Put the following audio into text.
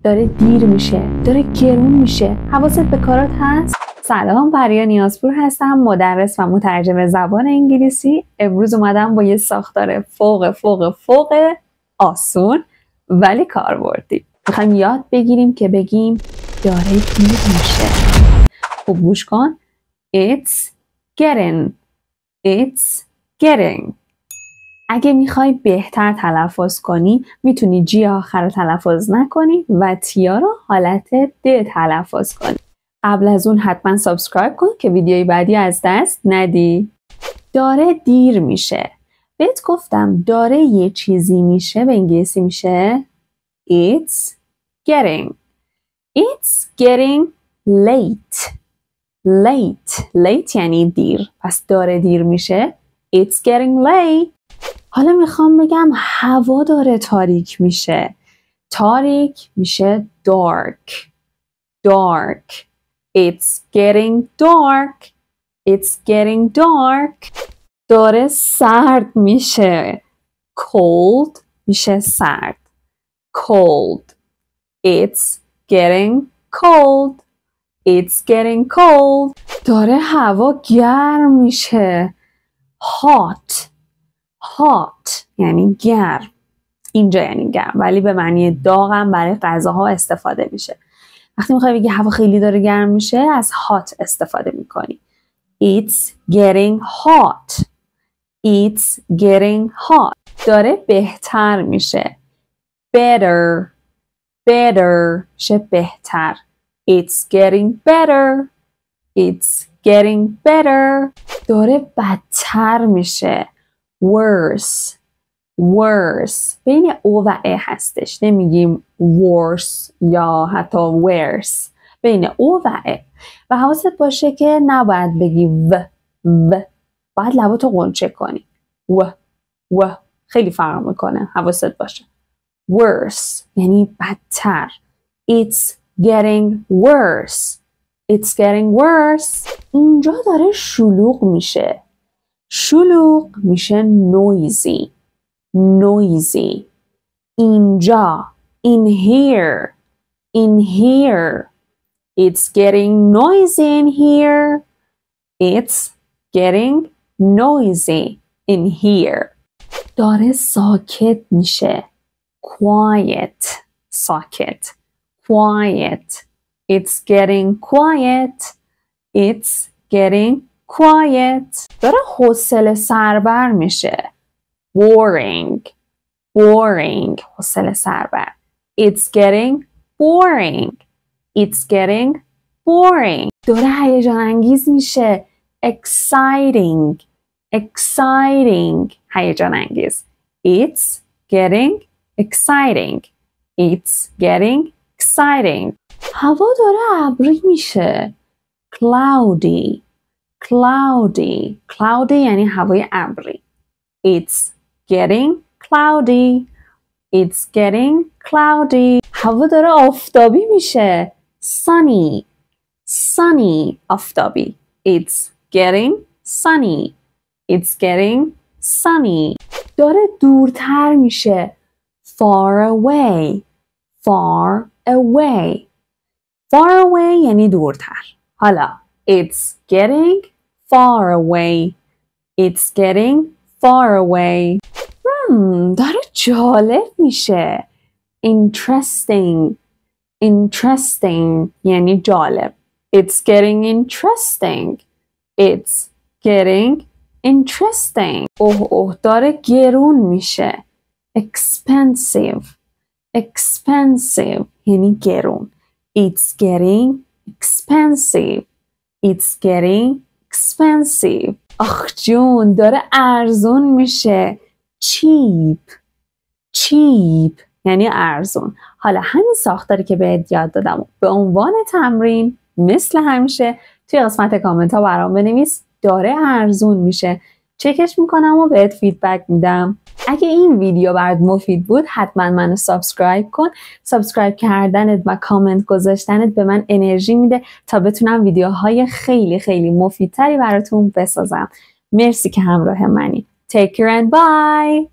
داره دیر میشه، داره گرون میشه. حواست به کارات هست؟ سلام، پریا نیازپور هستم، مدرس و مترجم زبان انگلیسی. امروز اومدم با یه ساختار فوق آسون ولی کاربردی. میخوایم یاد بگیریم که بگیم داره دیر میشه. خوب گوش کن. It's getting. It's getting. اگه میخوای بهتر تلفظ کنی میتونی جی آخر رو تلفظ نکنی و تیا رو حالت د تلفظ کنی. قبل از اون حتما سابسکرایب کن که ویدیوی بعدی از دست ندی. داره دیر میشه. بهت گفتم داره یه چیزی میشه به انگلیسی میشه It's getting. It's getting late. Late یعنی دیر. پس داره دیر میشه It's getting late. حالا میخوام بگم هوا داره تاریک میشه. تاریک میشه dark. It's getting dark. It's getting dark. داره سرد میشه. cold میشه سرد. cold. It's getting cold. It's getting cold. داره هوا گرم میشه. hot یعنی گرم. اینجا یعنی گرم ولی به معنی داغم برای غذاها استفاده میشه. وقتی میخوای بگی هوا خیلی داره گرم میشه از hot استفاده میکنی. It's getting hot. It's getting hot. داره بهتر میشه. better میشه بهتر. It's getting better. It's getting better. داره بدتر میشه. worse. بین او و ا هستش. نمیگیم worse یا حتی worse. بین او و ا. و حواست باشه که نباید بگی و. باید لباتو قنچه کنی. و خیلی فرق میکنه. حواست باشه. worse یعنی بدتر. It's getting worse. It's getting worse. اینجا داره شلوغ میشه. شلوغ میشه noisy. اینجا. in here. It's getting noisy in here. It's getting noisy in here. داره ساکت میشه. quiet. It's getting quiet. It's getting quiet. داره حوصله سربر میشه. boring. حوصله سربر. It's getting boring. داره هیجان انگیز میشه. exciting. هیجان انگیز. It's getting exciting. هوا داره ابری میشه. cloudy یعنی هوای ابری. It's getting cloudy. هوا داره آفتابی میشه. sunny آفتابی. It's getting sunny. داره دورتر میشه. far away یعنی دورتر. حالا it's getting far away. داره جالب میشه. interesting یعنی جالب. It's getting interesting. داره گرون میشه. expensive یعنی گرون. It's getting expensive. آخ جون داره ارزون میشه. cheap یعنی ارزون. حالا همین ساختاری که بهت یاد دادم به عنوان تمرین مثل همیشه توی قسمت کامنت ها برام بنویس داره ارزون میشه. چکش میکنم و بهت فیدبک میدم. اگه این ویدیو برات مفید بود حتما منو سابسکرایب کن. سابسکرایب کردنت و کامنت گذاشتنت به من انرژی میده تا بتونم ویدیوهای خیلی مفیدتری براتون بسازم. مرسی که همراه منی. Take care and bye.